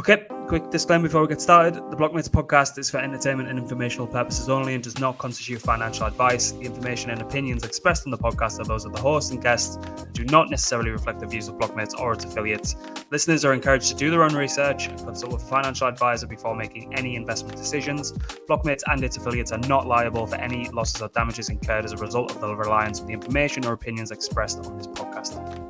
Okay, quick disclaimer before we get started. The Blockmates podcast is for entertainment and informational purposes only and does not constitute financial advice. The information and opinions expressed on the podcast are those of the host and guests and do not necessarily reflect the views of Blockmates or its affiliates. Listeners are encouraged to do their own research and consult with a financial advisor before making any investment decisions. Blockmates and its affiliates are not liable for any losses or damages incurred as a result of the reliance on the information or opinions expressed on this podcast.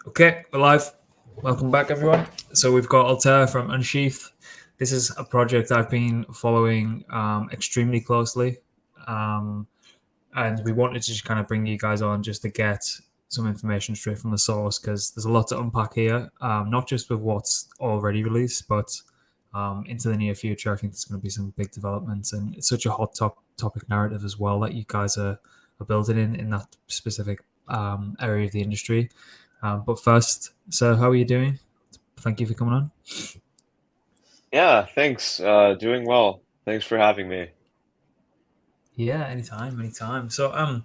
Okay, we're live. Welcome back, everyone. So we've got Altair from unshETH. This is a project I've been following extremely closely. And we wanted to just kind of bring you guys on just to get some information straight from the source, because there's a lot to unpack here, not just with what's already released, but into the near future. I think there's going to be some big developments, and it's such a hot topic narrative as well that you guys are building in that specific area of the industry. But first, so how are you doing? Thank you for coming on. Yeah, thanks. Doing well. Thanks for having me. Yeah, anytime. So I'd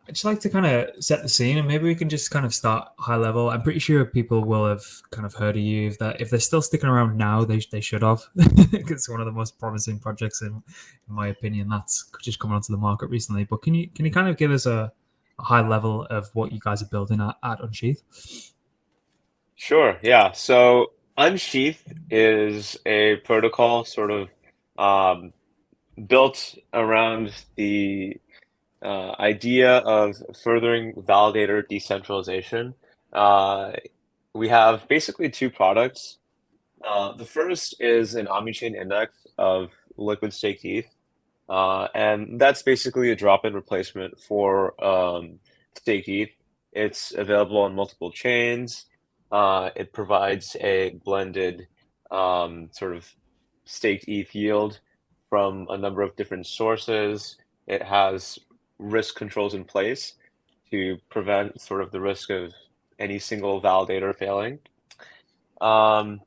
just like to kind of set the scene, and maybe we can just kind of start high level. I'm pretty sure people will have kind of heard of you. If they're still sticking around now, they should have, because it's one of the most promising projects in my opinion that's just come onto the market recently. But can you kind of give us a high level of what you guys are building at unshETH? Sure. Yeah. So unshETH is a protocol sort of built around the idea of furthering validator decentralization. We have basically two products. The first is an omnichain index of liquid staked ETH. And that's basically a drop-in replacement for staked ETH. It's available on multiple chains. It provides a blended sort of staked ETH yield from a number of different sources. It has risk controls in place to prevent sort of the risk of any single validator failing. On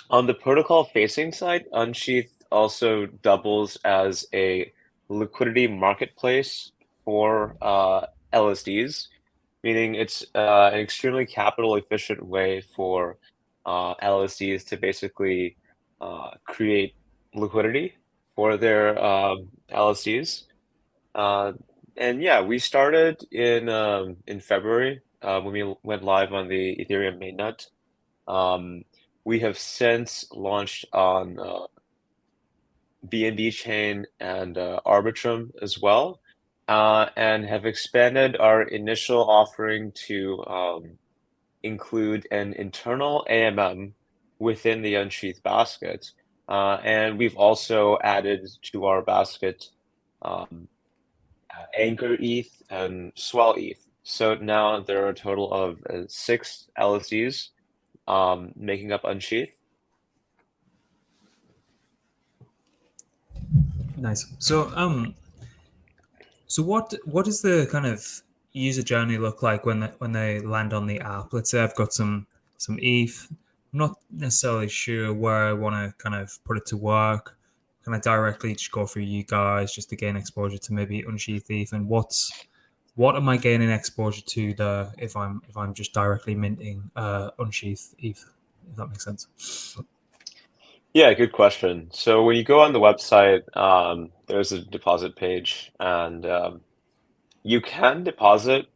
the protocol-facing side, unshETH also doubles as a liquidity marketplace for LSDs, meaning it's an extremely capital-efficient way for LSDs to basically create liquidity for their LSDs. And yeah, we started in February when we went live on the Ethereum mainnet. We have since launched on BNB chain and Arbitrum as well, and have expanded our initial offering to include an internal AMM within the unshETH basket. And we've also added to our basket Anchor ETH and Swell ETH. So now there are a total of 6 LSDs making up unshETH. Nice. So what does the kind of user journey look like when they land on the app? Let's say I've got some ETH. I'm not necessarily sure where I want to kind of put it to work. Can I directly just go through you guys just to gain exposure to maybe unshETH ETH? And what am I gaining exposure to there if I'm just directly minting unshETH ETH? If that makes sense. Yeah, good question. So when you go on the website, there's a deposit page, and you can deposit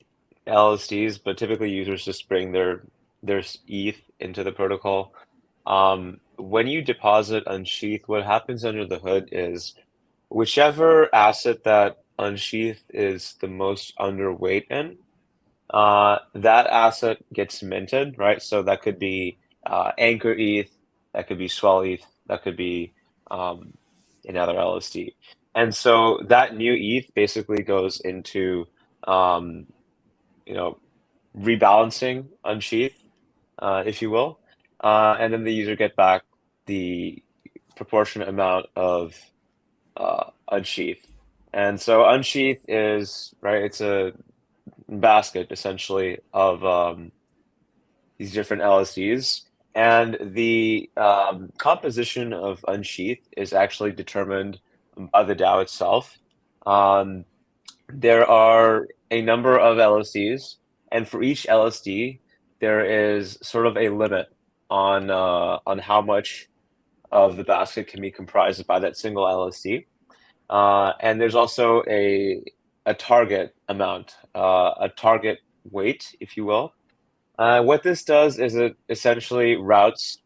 LSDs, but typically users just bring their ETH into the protocol. When you deposit unshETH, what happens under the hood is whichever asset that unshETH is the most underweight in, that asset gets minted, right? So that could be Anchor ETH, that could be Swell ETH, that could be another LSD. And so that new ETH basically goes into rebalancing unshETH, if you will. And then the user get back the proportionate amount of unshETH. And so unshETH is, right, it's a basket essentially of these different LSDs. And the composition of unshETH is actually determined by the DAO itself. There are a number of LSDs And for each LSD, there is sort of a limit on how much of the basket can be comprised by that single LSD. And there's also a target amount, a target weight, if you will. What this does is it essentially routes,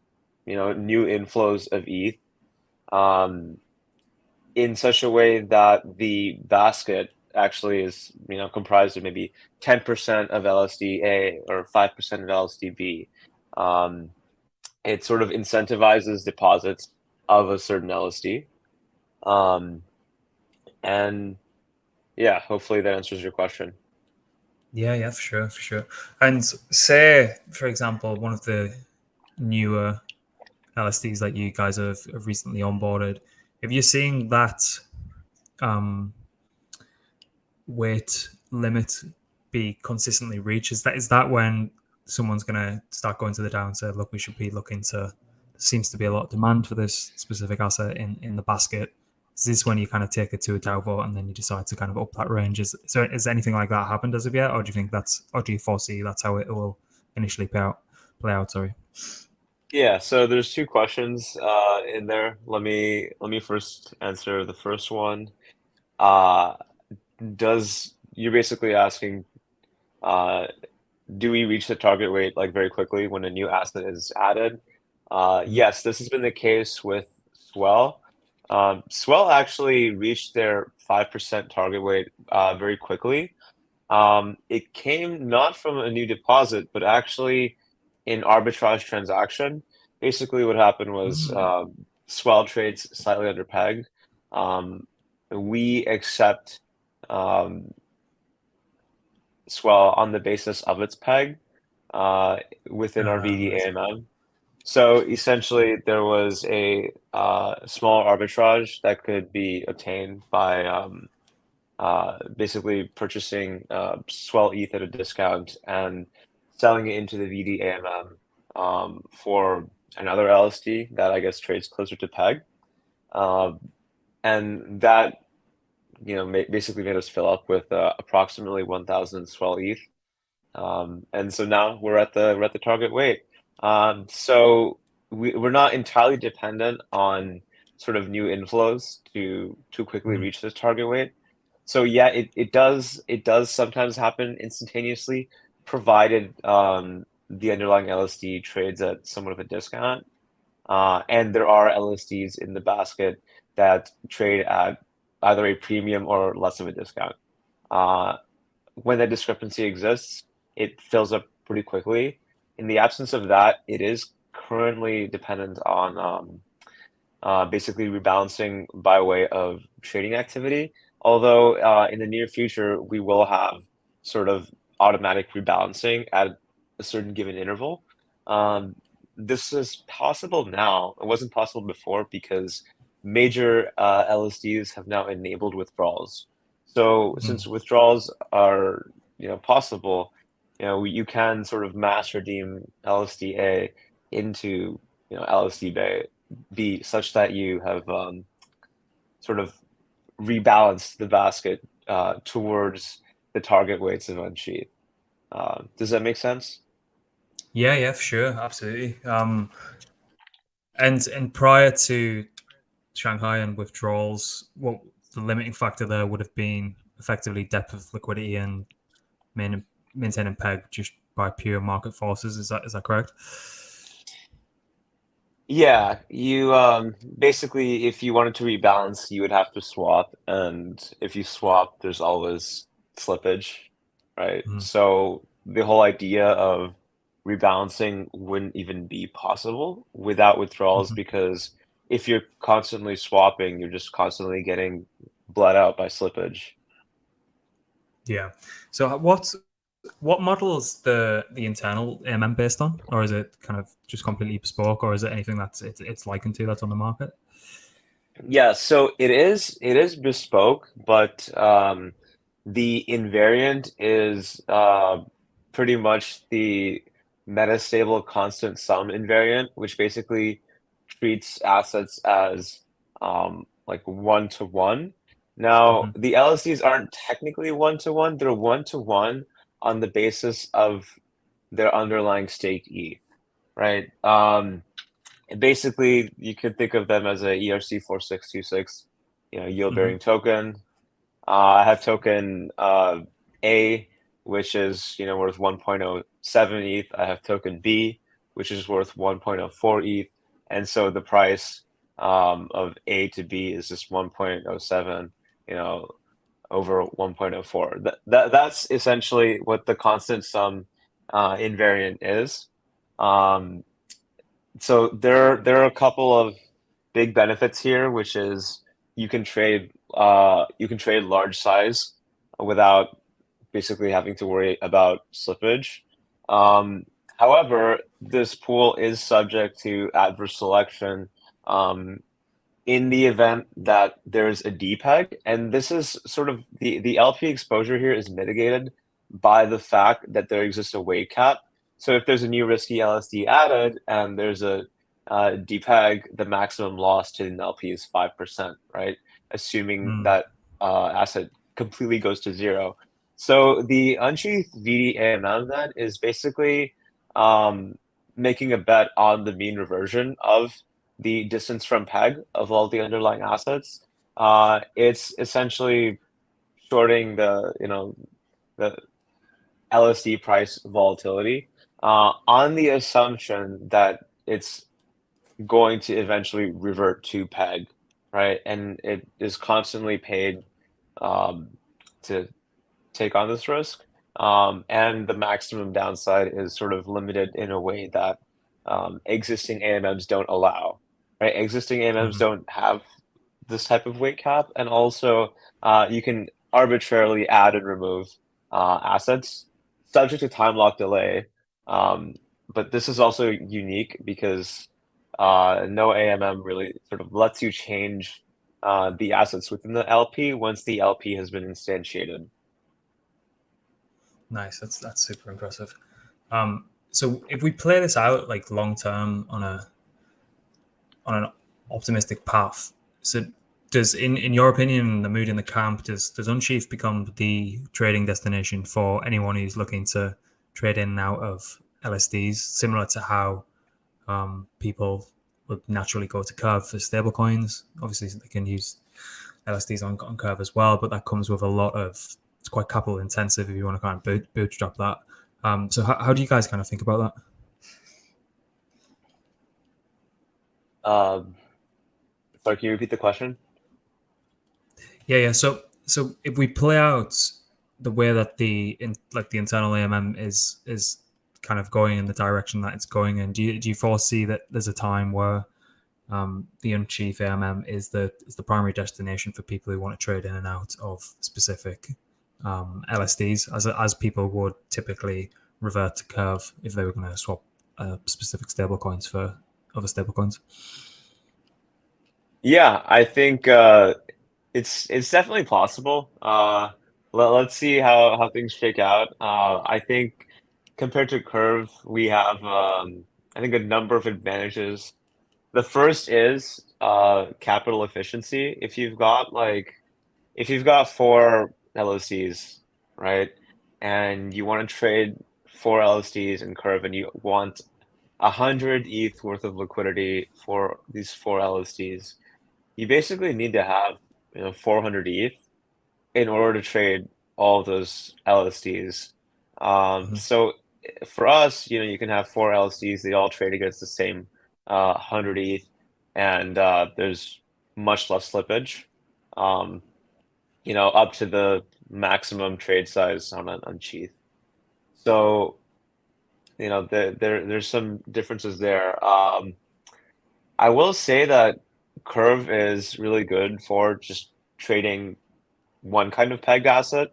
new inflows of ETH um, in such a way that the basket actually is, comprised of maybe 10% of LSD-A or 5% of LSD-B. Um, it sort of incentivizes deposits of a certain LSD. Um, and yeah, hopefully that answers your question. Yeah, for sure, for sure. And say, for example, one of the newer LSDs that you guys have recently onboarded, if you're seeing that um, weight limit be consistently reached, is that when someone's going to start going to the down and say, look, we should be looking to, seems to be a lot of demand for this specific asset in the basket. Is this when you kind of take it to a downvote and then you decide to kind of up that range? Is anything like that happened as of yet, or do you think or do you foresee that's how it will initially play out? Sorry. Yeah, so there's two questions in there. Let me first answer the first one. Uh, does You're basically asking, uh, do we reach the target weight like very quickly when a new asset is added? Yes, this has been the case with Swell. Swell actually reached their 5% target weight very quickly. It came not from a new deposit, but actually in arbitrage transaction. Basically, what happened was Mm. Swell trades slightly under peg. Um, we accept um, Swell on the basis of its peg uh, within our Right. vdAMM. So essentially, there was a small arbitrage that could be obtained by basically purchasing Swell ETH at a discount and selling it into the vdAMM for another LSD that I guess trades closer to peg. Um, and that basically made us fill up with approximately 1,000 Swell ETH. And so now we're at the target weight. So we're not entirely dependent on sort of new inflows to quickly Mm. reach this target weight. So yeah, it does sometimes happen instantaneously, provided the underlying LSD trades at somewhat of a discount. And there are LSDs in the basket that trade at either a premium or less of a discount. Uh, when that discrepancy exists, it fills up pretty quickly. In the absence of that, it is currently dependent on basically rebalancing by way of trading activity. Although in the near future, we will have sort of automatic rebalancing at a certain given interval. Um, this is possible now. It wasn't possible before because major LSDs have now enabled withdrawals. So Mm. since withdrawals are possible, you can sort of mass redeem LSDA into LSD-B such that you have sort of rebalanced the basket towards the target weights of unshETH. Does that make sense? Yeah, for sure, absolutely. And prior to Shanghai and withdrawals, what the limiting factor there would have been effectively depth of liquidity and maintaining peg just by pure market forces. Is that correct? Yeah, you basically, if you wanted to rebalance, you would have to swap, and if you swap, there's always slippage, right? Mm-hmm. So the whole idea of rebalancing wouldn't even be possible without withdrawals, Mm-hmm. because if you're constantly swapping, you're just constantly getting bled out by slippage. Yeah. So what model is the internal AMM based on, or is it kind of just completely bespoke, or is it anything it's likened to that's on the market? Yeah, so it is bespoke, but the invariant is pretty much the metastable constant sum invariant, which basically treats assets as like one to one. Now, Mm-hmm. the LSDs aren't technically one to one, they're one to one, on the basis of their underlying stake E, right? Basically, you could think of them as a ERC4626, yield-bearing token. I have token A, which is worth 1.07 ETH. I have token B, which is worth 1.04 ETH, and so the price of A to B is just 1.07, over 1.04. That's essentially what the constant sum invariant is. So there are a couple of big benefits here, which is you can trade large size without basically having to worry about slippage. However, this pool is subject to adverse selection in the event that there's a depeg, and this is sort of the LP exposure here is mitigated by the fact that there exists a weight cap. So if there's a new risky LSD added and there's a depeg, the maximum loss to an LP is 5%, right? Assuming that asset completely goes to zero. So the unshETH vdAMM then is basically making a bet on the mean reversion of the distance from peg of all the underlying assets. It's essentially shorting the LSD price volatility on the assumption that it's going to eventually revert to peg, right? And it is constantly paid to take on this risk. And the maximum downside is sort of limited in a way that existing AMMs don't allow, right? Existing AMMs don't have this type of weight cap, and also you can arbitrarily add and remove assets subject to time lock delay. But this is also unique because no AMM really sort of lets you change the assets within the LP once the LP has been instantiated. Nice. That's super impressive. So if we play this out like long term on an optimistic path, so does in your opinion, the mood in the camp, does unshETH become the trading destination for anyone who's looking to trade in and out of LSDs, similar to how people would naturally go to Curve for stablecoins? Obviously, they can use LSDs on Curve as well, but that comes with a lot of, it's quite capital intensive if you want to kind of bootstrap that. So how do you guys kind of think about that? Sorry, can you repeat the question? Yeah. So if we play out the way that the internal AMM is kind of going in the direction that it's going in, do you foresee that there's a time where the unshETH AMM is the primary destination for people who want to trade in and out of specific LSDs, as people would typically revert to Curve if they were going to swap specific stablecoins for other stablecoins? Yeah, I think it's definitely possible. Let's see how things shake out. I think compared to Curve, we have I think a number of advantages. The first is capital efficiency. If you've got 4 LSDs, right, and you want to trade 4 LSDs in Curve, and you want 100 ETH worth of liquidity for these 4 LSDs, you basically need to have 400 ETH in order to trade all of those LSDs. So for us, you can have 4 LSDs, they all trade against the same 100 ETH, and there's much less slippage, up to the maximum trade size on unshETH. So, there's some differences there. I will say that Curve is really good for just trading one kind of pegged asset.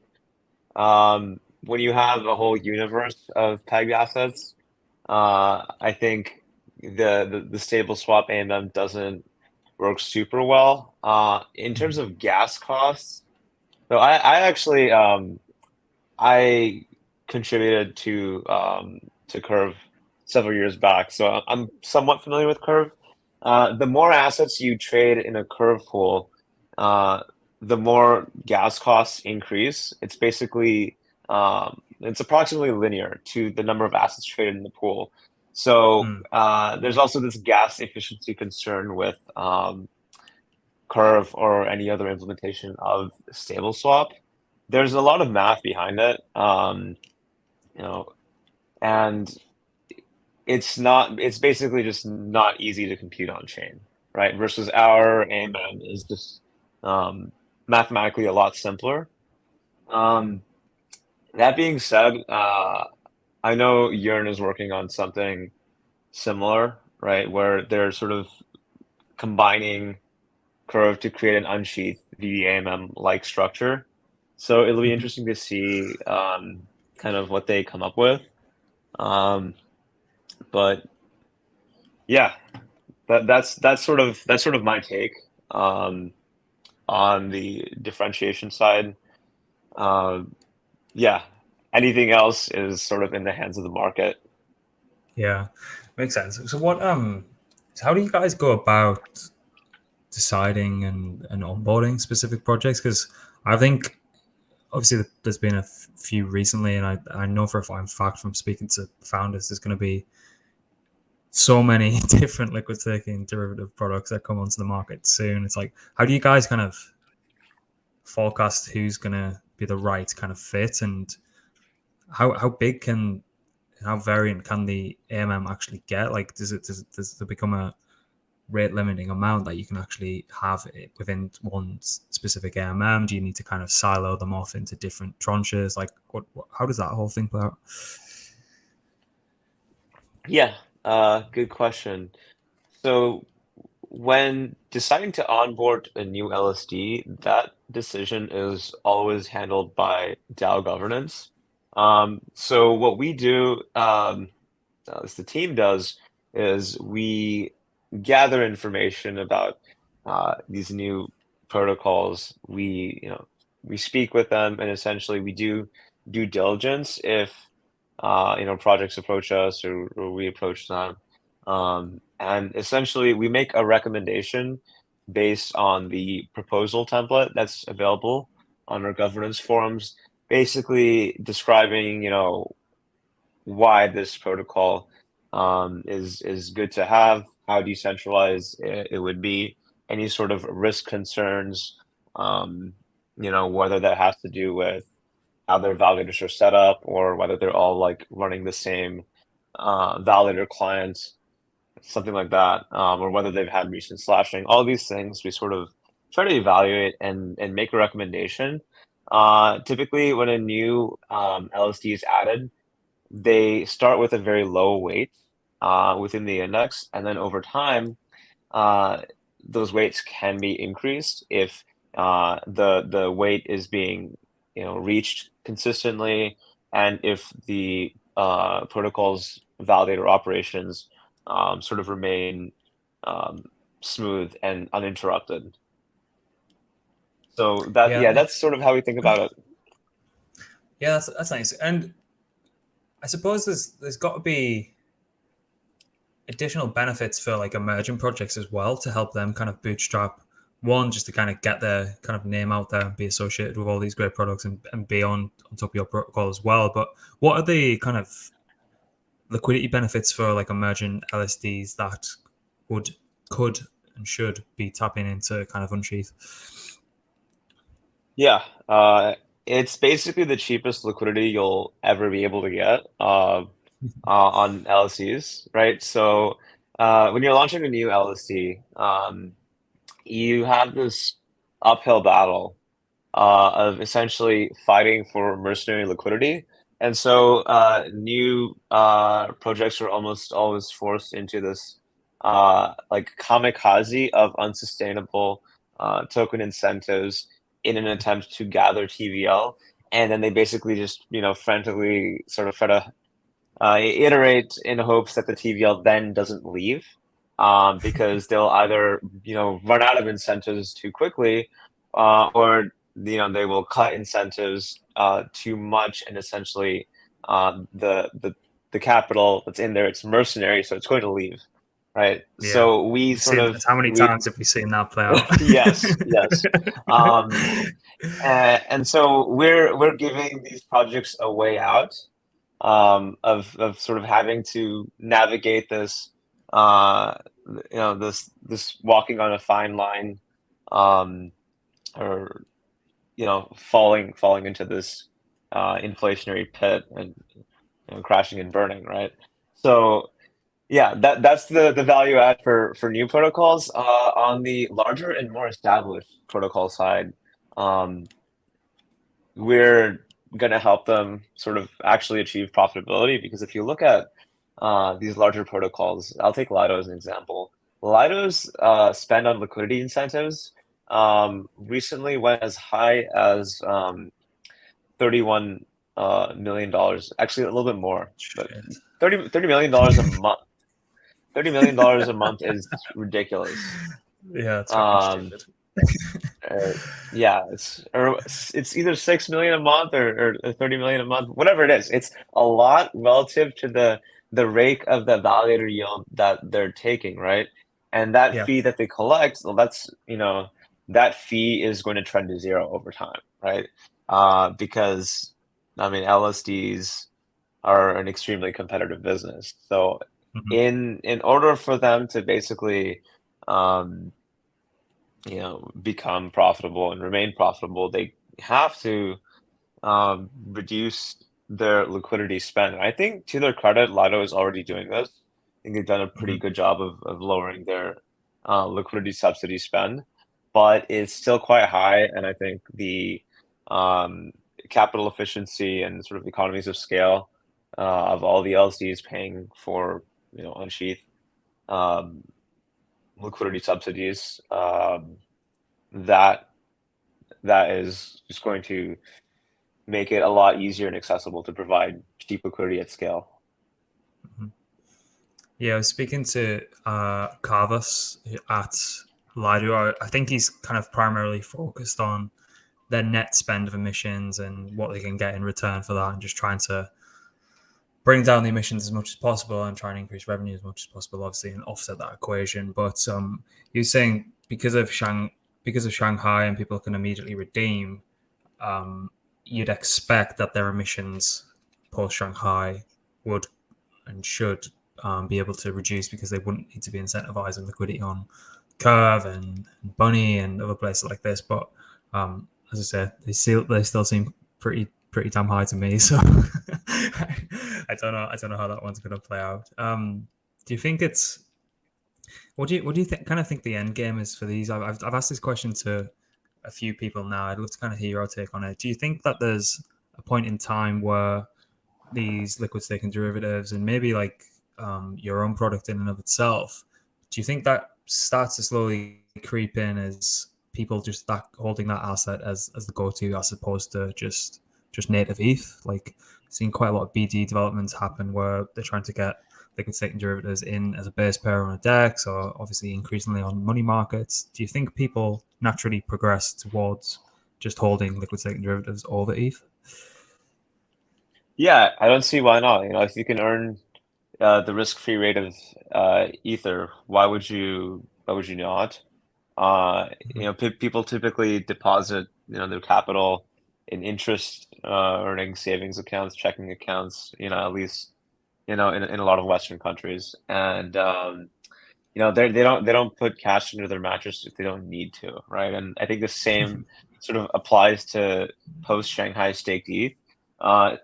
When you have a whole universe of pegged assets, I think the stable swap AMM doesn't work super well. In terms of gas costs, so I actually I contributed to Curve several years back, so I'm somewhat familiar with Curve. The more assets you trade in a Curve pool, the more gas costs increase. It's basically it's approximately linear to the number of assets traded in the pool. So there's also this gas efficiency concern with Curve or any other implementation of stable swap. There's a lot of math behind it, and it's basically just not easy to compute on chain, right? Versus our AMM is just mathematically a lot simpler. That being said, I know Yearn is working on something similar, right? Where they're sort of combining Curve to create an unshETH vdAMM like structure. So it'll be interesting to see kind of what they come up with. But yeah, that's sort of my take on the differentiation side. Yeah, anything else is sort of in the hands of the market. Yeah, makes sense. So how do you guys go about deciding and onboarding specific projects? Because I think obviously there's been a few recently, and I know for a fact from speaking to founders, there's going to be so many different liquid staking derivative products that come onto the market soon. It's like, how do you guys kind of forecast who's going to be the right kind of fit, and how big how variant can the AMM actually get? Like, does it become a rate limiting amount that you can actually have it within one specific AMM? Do you need to kind of silo them off into different tranches? Like, how does that whole thing play out? Yeah, good question. So when deciding to onboard a new LSD, that decision is always handled by DAO governance. So what we do, as the team does, is we gather information about these new protocols. We speak with them, and essentially we do due diligence if projects approach us or we approach them. And essentially, we make a recommendation based on the proposal template that's available on our governance forums, basically describing, why this protocol is good to have, how decentralized it would be, any sort of risk concerns, whether that has to do with how their validators are set up or whether they're all like running the same validator clients, something like that, or whether they've had recent slashing. All these things we sort of try to evaluate and make a recommendation. Typically, when a new LSD is added, they start with a very low weight within the index, and then over time, those weights can be increased if the weight is being reached consistently, and if the protocol's validator operations sort of remain smooth and uninterrupted. So that's sort of how we think about it. Yeah, that's nice. And I suppose there's got to be additional benefits for like emerging projects as well to help them kind of bootstrap. One, just to kind of get their kind of name out there and be associated with all these great products and be on top of your protocol as well. But what are the kind of liquidity benefits for like emerging LSDs that could and should be tapping into kind of unshETH? Yeah, it's basically the cheapest liquidity you'll ever be able to get on LSDs, right? So when you're launching a new LSD, you have this uphill battle of essentially fighting for mercenary liquidity. And so new projects are almost always forced into this like kamikaze of unsustainable token incentives in an attempt to gather TVL. And then they basically just, frantically sort of try to iterate in hopes that the TVL then doesn't leave. Because they'll either run out of incentives too quickly, or they will cut incentives too much, and essentially the capital that's in there, it's mercenary, so it's going to leave, right? Yeah. So we how many times have we seen that play out? yes. And so we're giving these projects a way out, of sort of having to navigate this, uh, this walking on a fine line, um, or falling into this inflationary pit, and crashing and burning, right? So yeah, that's the value add for new protocols. On the larger and more established protocol side, um, we're going to help them sort of actually achieve profitability, because if you look at these larger protocols, I'll take Lido as an example. Lido's spend on liquidity incentives recently went as high as $31 million. Actually, a little bit more, but Shit. $30 million a month. $30 million a month is ridiculous. Yeah, it's fucking Um, stupid. uh, yeah, it's either 6 million a month, or 30 million a month, whatever it is. It's a lot relative to the rate of the validator yield that they're taking, right? And that Yeah. fee that they collect, well, that fee is going to trend to zero over time, right? Because I mean, LSDs are an extremely competitive business. So Mhm. in order for them to basically um, become profitable and remain profitable, they have to reduce their liquidity spend. And I think, to their credit, Lido is already doing this. I think they've done a pretty Mhm. good job of lowering their liquidity subsidy spend, but it's still quite high. And I think the um, capital efficiency and sort of economies of scale of all the LSDs paying for, unsheath um, liquidity subsidies, that that is just going to make it a lot easier and accessible to provide cheap liquidity at scale. Mhm. Yeah, I was speaking to Carvus at Lido. I think he's kind of primarily focused on their net spend of emissions and what they can get in return for that, and just trying to bring down the emissions as much as possible and try and increase revenue as much as possible, obviously, and offset that equation. But you're saying because of Shanghai and people can immediately redeem, you'd expect that their emissions post Shanghai would and should be able to reduce because they wouldn't need to be incentivizing liquidity on Curve and Bunny and other places like this. But as I said, they still seem pretty damn high to me. So I don't know how that one's going to play out. Do you think it's what do you kind of think the end game is for these? I've asked this question to a few people now. I'd love to kind of hear your take on it. Do you think that there's a point in time where these liquid staking derivatives and maybe like your own product in and of itself, do you think that starts to slowly creep in as people just start holding that asset as the go-to as opposed to just native ETH? Like seeing quite a lot of BD developments happen where they're trying to get liquid staking derivatives in as a base pair on a DEX or obviously increasingly on money markets. Do you think people naturally progress towards just holding liquid staking derivatives over ETH? Yeah, I don't see why not. If you can earn the risk-free rate of Ether, why would you not? People typically deposit, their capital in interest earning savings accounts, checking accounts, at least, in a lot of Western countries. And they don't put cash under their mattress if they don't need to, right? And I think the same sort of applies to post Shanghai staked ETH.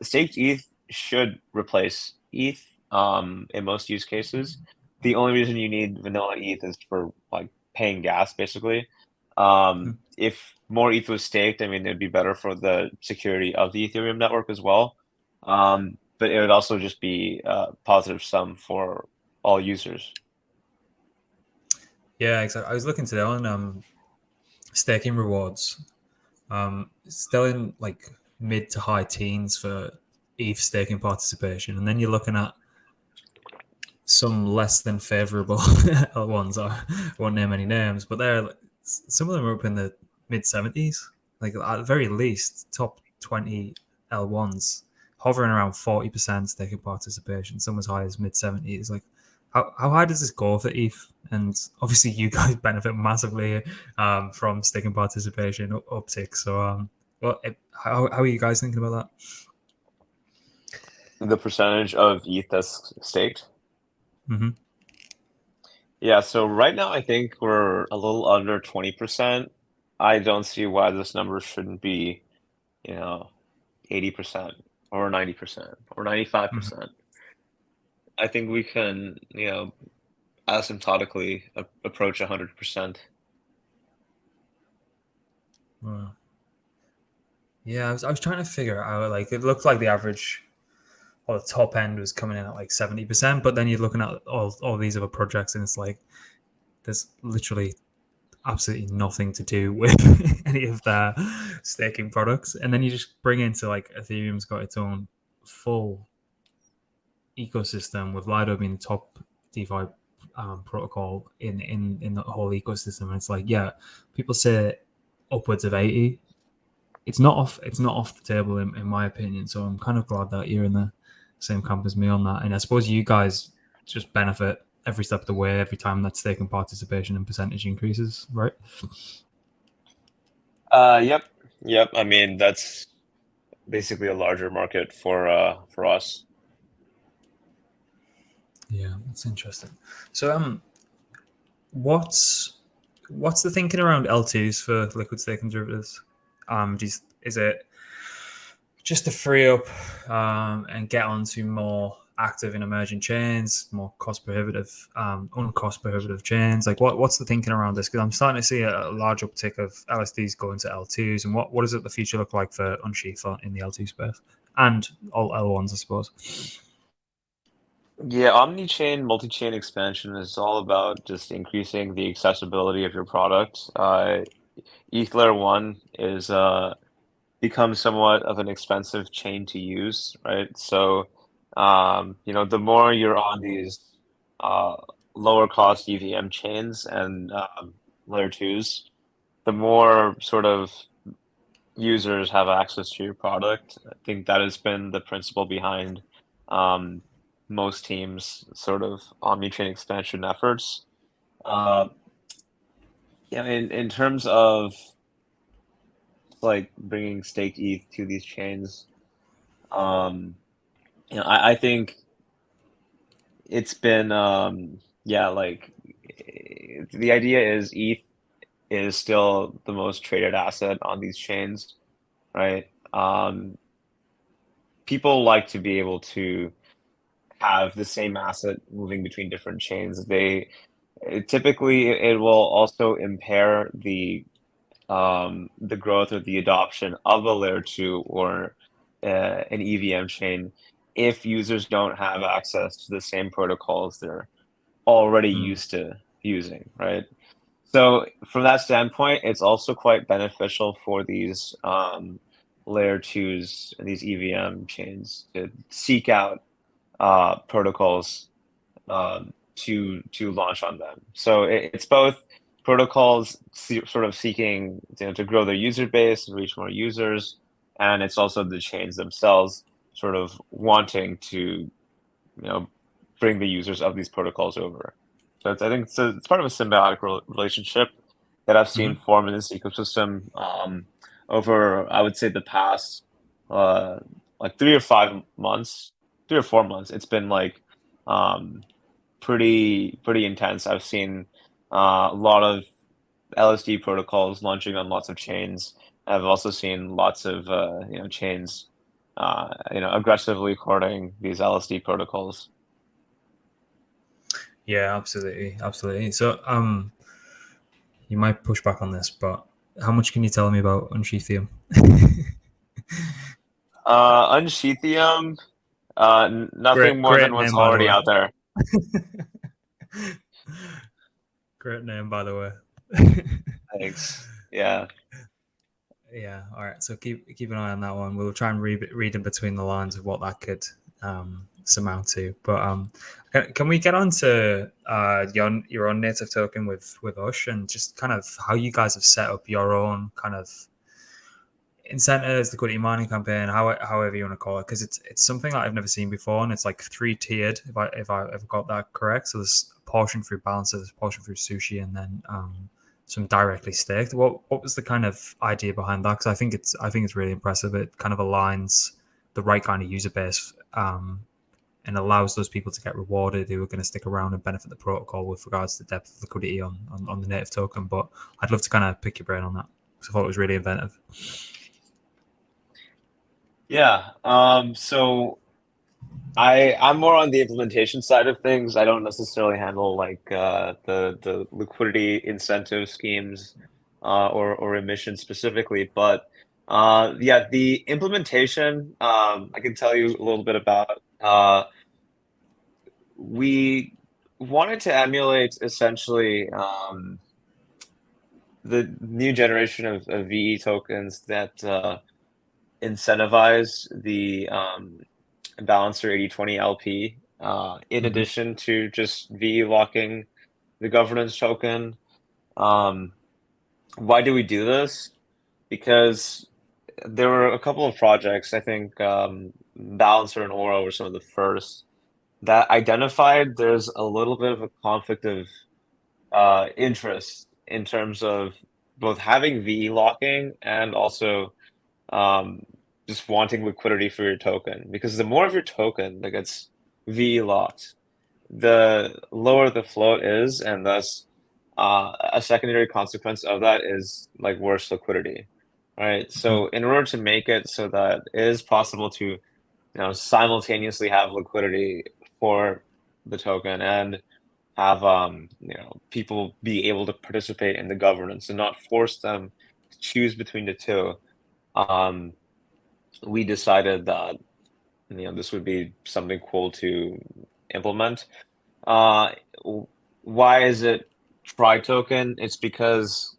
Staked ETH should replace ETH in most use cases. The only reason you need vanilla ETH is for like paying gas, basically. If more ETH was staked, I mean, it'd be better for the security of the Ethereum network as well. But it would also just be a positive sum for all users. Yeah, exactly. I was looking today on staking rewards. Still in like mid to high teens for ETH staking participation, and then you're looking at some less than favorable ones. I won't name any names, but some of them are up in the mid 70s. Like at the very least, top 20 L1s hovering around 40% staking participation. Some as high as mid 70s. Like how high does this go for ETH? And obviously, you guys benefit massively from staking participation uptick. So, how are you guys thinking about The percentage of ETH that's staked. that? Mm-hmm. Yeah, so right now I think we're a little under 20%. I don't see why this number shouldn't be, 80% or 90% or 95%. I think we can, asymptotically approach 100%. Wow. Yeah, I was trying to figure out, like, it looked like the average or the top end was coming in at like 70%, but then you're looking at all these other projects and it's like there's literally absolutely nothing to do with any of their staking products. And then you just bring into like Ethereum's got its own full ecosystem with Lido being the top DeFi protocol in the whole ecosystem. And it's like, yeah, people say upwards of 80. It's not off the table in my opinion. So I'm kind of glad that you're in the same camp as me on that. And I suppose you guys just benefit every step of the way every time that staking participation and percentage increases, right? Yep. Yep. I mean, that's basically a larger market for us. Yeah, that's interesting. So what's the thinking around L2s for liquid staking derivatives? Is it just to free up and get onto more active and emerging chains, more cost prohibitive, uncost prohibitive chains? Like, what's the thinking around this? Because I'm starting to see a large uptick of LSDs going to L2s, and what does it the future look like for unshETH in the L2 space and all L1s, I suppose? Yeah, omnichain, multi-chain expansion is all about just increasing the accessibility of your product. ETH Layer 1 is become somewhat of an expensive chain to use, right? So, the more you're on these uh, lower cost EVM chains and layer twos, the more sort of users have access to your product. I think that has been the principle behind um, most teams' sort of omni-chain expansion efforts. Uh, yeah, in terms of like bringing staked ETH to these chains, um, I think it's been like the idea is ETH is still the most traded asset on these chains, right? People like to be able to have the same asset moving between different chains. Typically it will also impair the growth or the adoption of a layer two or an EVM chain if users don't have access to the same protocols they're already Mm. used to using, right? So from that standpoint, it's also quite beneficial for these layer twos and these EVM chains to seek out protocols to launch on them. So it's both protocols sort of seeking to grow their user base and reach more users, and it's also the chains themselves sort of wanting to bring the users of these protocols over. So I think it's part of a symbiotic relationship that I've seen Mm-hmm. form in this ecosystem over, I would say, the past uh, like 3 or 4 months. It's been like um, pretty intense. I've seen a lot of LSD protocols launching on lots of chains. I've also seen lots of chains aggressively courting these LSD protocols. Yeah, absolutely, absolutely. So, you might push back on this, but how much can you tell me about unshEThium? unshEThium, nothing more Great than what's name, by the already way. out there. Great name, by the way. Thanks. Yeah. Yeah. All right. So keep an eye on that one. We'll try and read in between the lines of what that could surmount to. But can we get on to your own native token with USH and just kind of how you guys have set up your own kind of incentives, liquidity mining campaign, however you want to call it, because it's something that I've never seen before, and it's like 3-tiered if I ever got that correct. So there's a portion through balances, a portion through sushi, and then some directly staked. What was the kind of idea behind that? Because I think it's really impressive. It kind of aligns the right kind of user base, and allows those people to get rewarded who are going to stick around and benefit the protocol with regards to depth of liquidity on the native token. But I'd love to kind of pick your brain on that, because I thought it was really inventive. Yeah. So I'm more on the implementation side of things. I don't necessarily handle like the liquidity incentive schemes or emissions specifically, but yeah, the implementation I can tell you a little bit about. We wanted to emulate essentially the new generation of VE tokens that incentivize the balancer 8020 LP in addition to just VE locking the governance token. Why do we do this? Because there were a couple of projects, I think Balancer and Oro were some of the first, that identified there's a little bit of a conflict of interest in terms of both having VE locking and also just wanting liquidity for your token. Because the more of your token that gets VE locked, the lower the float is, and thus a secondary consequence of that is like worse liquidity, right? So in order to make it so that it is possible to simultaneously have liquidity for the token and have people be able to participate in the governance and not force them to choose between the two, we decided that this would be something cool to implement. Why is it tri-token? It's because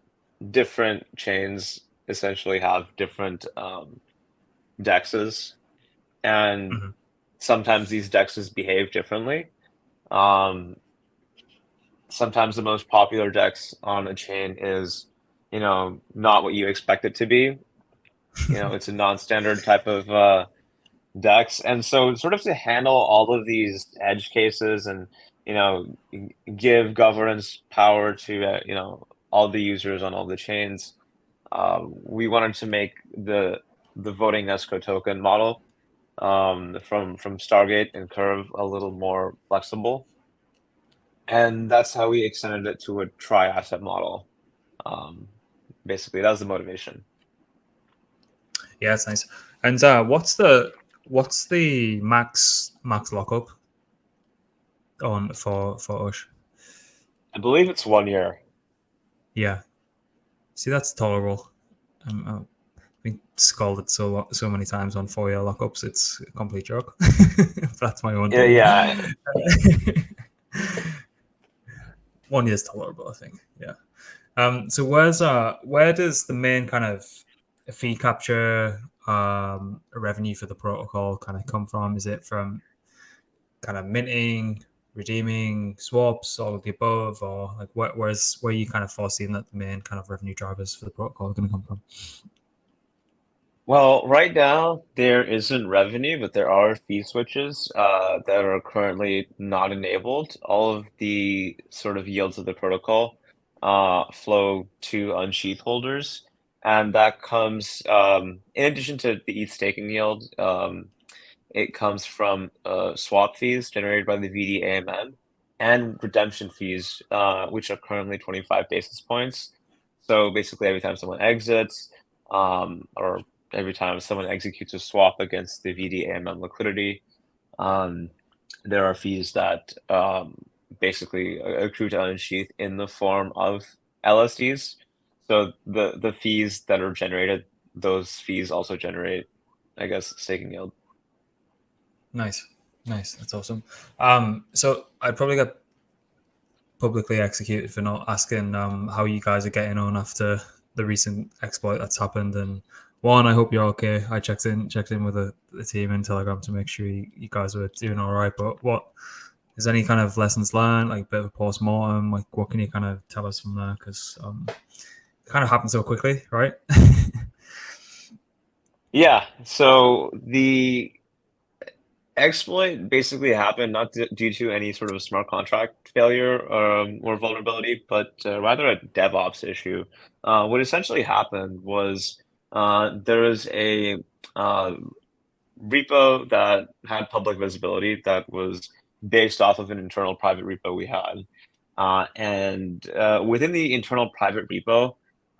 different chains essentially have different dexes, and sometimes these dexes behave differently. Sometimes the most popular dex on a chain is, not what you expect it to be. It's a non-standard type of dex, and so sort of to handle all of these edge cases and give governance power to all the users on all the chains, we wanted to make the voting escrow token model from Stargate and Curve a little more flexible, and that's how we extended it to a tri-asset model. Basically, that was the motivation. Yeah, it's nice. And what's the max lockup on for USH? I believe it's 1 year. Yeah. See, that's tolerable. I've been scolded so many times on 4-year lockups. It's a complete joke. That's my own thing. Yeah. 1 year's tolerable, I think. Yeah. So where does the main kind of fee capture revenue for the protocol kind of come from? Is it from kind of minting, redeeming, swaps, all of the above, or like where you kind of foreseeing that the main kind of revenue drivers for the protocol are going to come from? Well, right now there isn't revenue, but there are fee switches that are currently not enabled. All of the sort of yields of the protocol flow to unshETH holders, and that comes in addition to the ETH staking yield. It comes from swap fees generated by the vdAMM and redemption fees, which are currently 25 basis points. So basically, every time someone exits, or every time someone executes a swap against the vdAMM liquidity, there are fees that basically accrue to unshETH in the form of LSDs. So the fees that are generated, those fees also generate, I guess, staking yield. Nice. That's awesome. So I'd probably get publicly executed for not asking how you guys are getting on after the recent exploit that's happened. And one, I hope you're okay. I checked in with the team in Telegram to make sure you guys were doing all right. But what is any kind of lessons learned, like a bit of a post-mortem? Like what can you kind of tell us from there? Because it kind of happened so quickly, right? Yeah, so the exploit basically happened not due to any sort of smart contract failure or vulnerability, but rather a DevOps issue. What essentially happened was there was a uh, repo that had public visibility that was based off of an internal private repo we had. And within the internal private repo,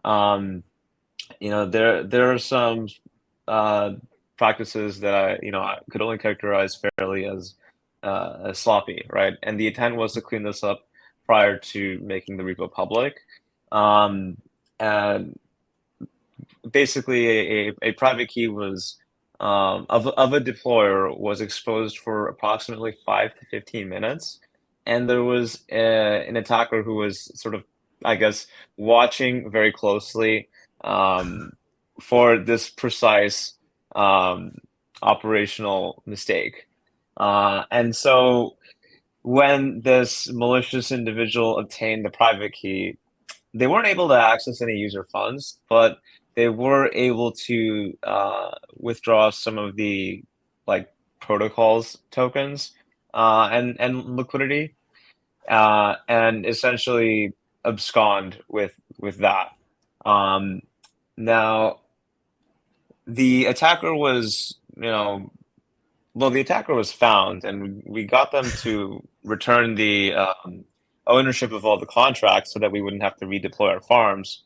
um, there are some uh, practices that I could only characterize fairly as sloppy, right? And the intent was to clean this up prior to making the repo public. Um, and basically, a private key was of a deployer was exposed for approximately 5 to 15 minutes, and there was an attacker who was sort of, I guess, watching very closely um, for this precise um, operational mistake. And so when this malicious individual obtained the private key, they weren't able to access any user funds, but they were able to withdraw some of the like protocols tokens and liquidity and essentially abscond with that. Um, Now the attacker was, well, the attacker was found, and we got them to return the ownership of all the contracts so that we wouldn't have to redeploy our farms.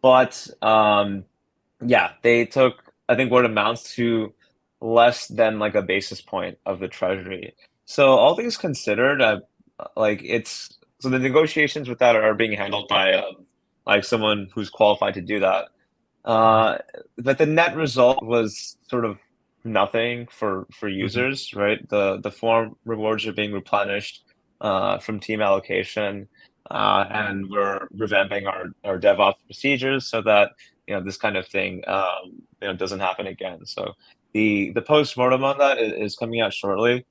But yeah, they took, I think, what amounts to less than like a basis point of the treasury. So all things considered, like it's so the negotiations with that are being handled by like someone who's qualified to do that. Mhm. Uh, but the net result was sort of nothing for Mhm. users, right? The form rewards are being replenished from team allocation, and we're revamping our DevOps procedures so that this kind of thing doesn't happen again. So the post-mortem on that is coming out shortly.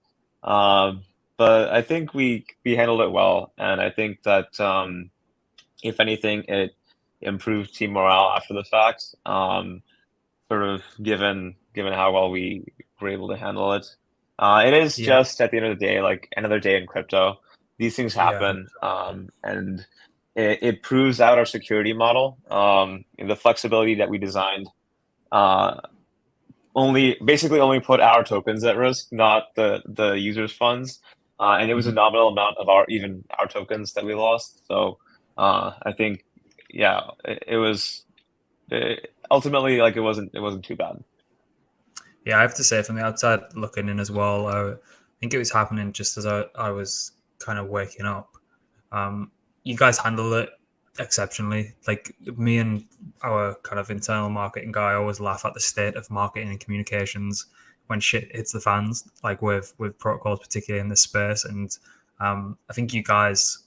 Um, but I think we handled it well, and I think that if anything, it improved team morale after the fact. Sort of given how well we were able to handle it. It is Yeah, just at the end of the day, like another day in crypto. These things yeah, happen, and it proves out our security model. The flexibility that we designed uh, only put our tokens at risk, not the users' funds. And it was a Mhm. nominal amount of our tokens that we lost. So I think, yeah, it was ultimately like it wasn't too bad. Yeah. I have to say, from the outside looking in as well, I think it was happening just as I was kind of waking up. You guys handled it exceptionally. Like me and our kind of internal marketing guy always laugh at the state of marketing and communications when shit hits the fans, like with protocols, particularly in this space. And I think you guys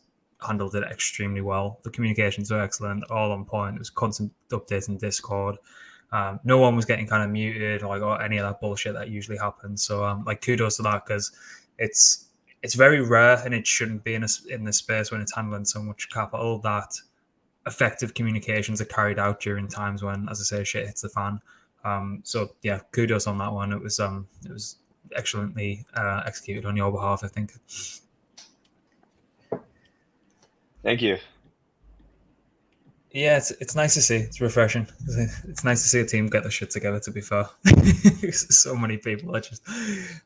handled it extremely well. The communications were excellent, all on point. It was constant updates in Discord. No one was getting kind of muted or any of that bullshit that usually happens. So like kudos to that because it's it's very rare and it shouldn't be in this space when it's handling so much capital that effective communications are carried out during times when, as I say, shit hits the fan. So yeah, kudos on that one. It was excellently executed on your behalf, I think. Thank you. Yeah, it's nice to see. It's refreshing. It's nice to see a team get their shit together. To be fair, so many people are just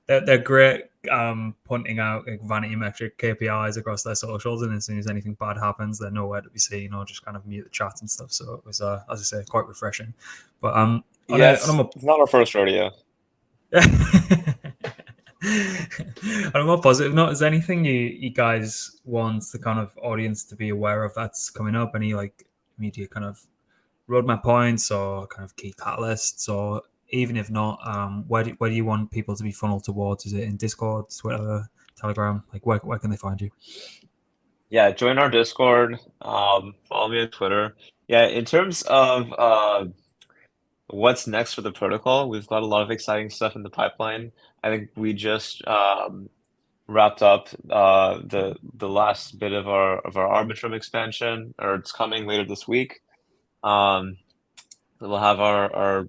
they're great punting out like, vanity metric KPIs across their socials, and as soon as anything bad happens, they're nowhere to be seen or just kind of mute the chat and stuff. So it was, as I say, quite refreshing. But on a Yes, more it's not our first rodeo. on a more positive note, is there anything you guys want the kind of audience to be aware of that's coming up? Any like media kind of roadmap points or kind of key catalysts, or even if not, where do you want people to be funneled towards? Is it in Discord, Twitter, Telegram? Like where can they find you? Yeah, join our Discord. Follow me on Twitter. Yeah, in terms of what's next for the protocol, we've got a lot of exciting stuff in the pipeline. I think we just wrapped up the last bit of our Arbitrum expansion, or it's coming later this week. Um, we'll have our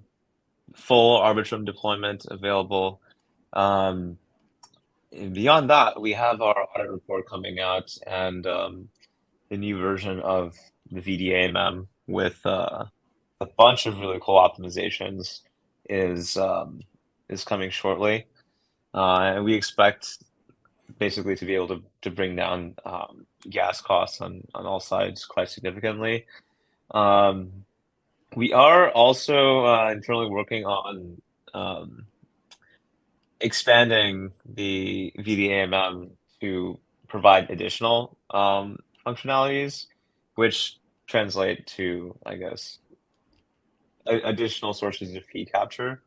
full Arbitrum deployment available. And beyond that, we have our audit report coming out, and the new version of the vdAMM with a bunch of really cool optimizations is coming shortly, and we expect basically to be able to bring down gas costs on all sides quite significantly. We are also internally working on expanding the vdAMM to provide additional functionalities, which translate to, I guess, additional sources of fee capture.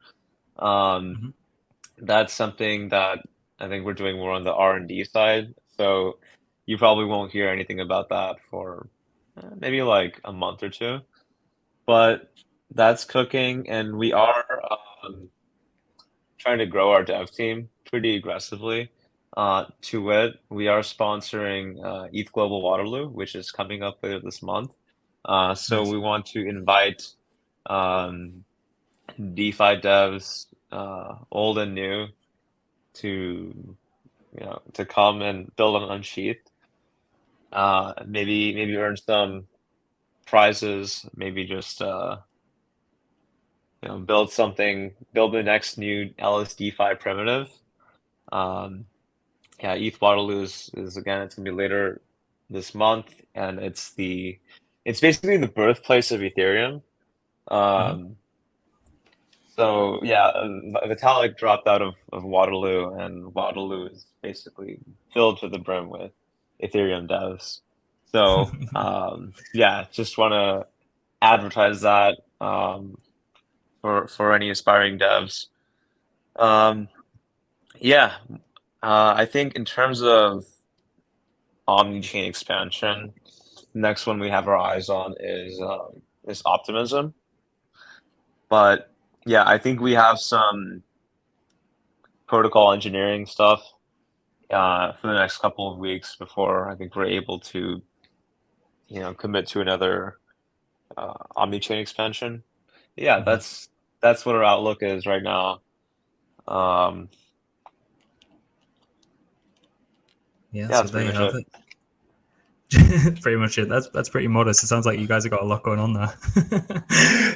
That's something that I think we're doing more on the R&D side. So you probably won't hear anything about that for maybe like a month or two. But that's cooking, and we are trying to grow our dev team pretty aggressively. To it, we are sponsoring ETH Global Waterloo, which is coming up later this month. So Nice. we want to invite DeFi devs, old and new, to come and build on unshETH. Maybe earn some prizes. Maybe just build the next new LSD-Fi primitive. Yeah, ETH Waterloo is again, it's gonna be later this month, and it's basically the birthplace of Ethereum. So yeah, Vitalik dropped out of Waterloo, and Waterloo is basically filled to the brim with Ethereum devs. So yeah, just want to advertise that for any aspiring devs. Yeah, I think in terms of omnichain expansion, the next one we have our eyes on is Optimism. But yeah, I think we have some protocol engineering stuff for the next couple of weeks before I think we're able to commit to another omnichain expansion. Yeah, that's what our outlook is right now. Yeah, That's so there pretty you much have it. it. Pretty much it. That's pretty modest. It sounds like you guys have got a lot going on there.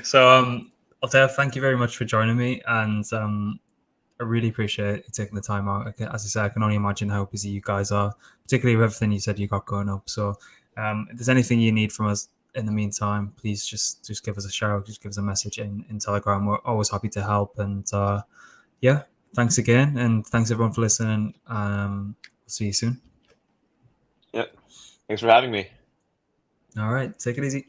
So Altair, thank you very much for joining me, and I really appreciate you taking the time out. As I say, I can only imagine how busy you guys are, particularly with everything you said you got going up. So if there's anything you need from us in the meantime, please just give us a shout, just give us a message in Telegram. We're always happy to help. And yeah, thanks again, and thanks everyone for listening. We'll see you soon. Yep. Thanks for having me. All right, take it easy.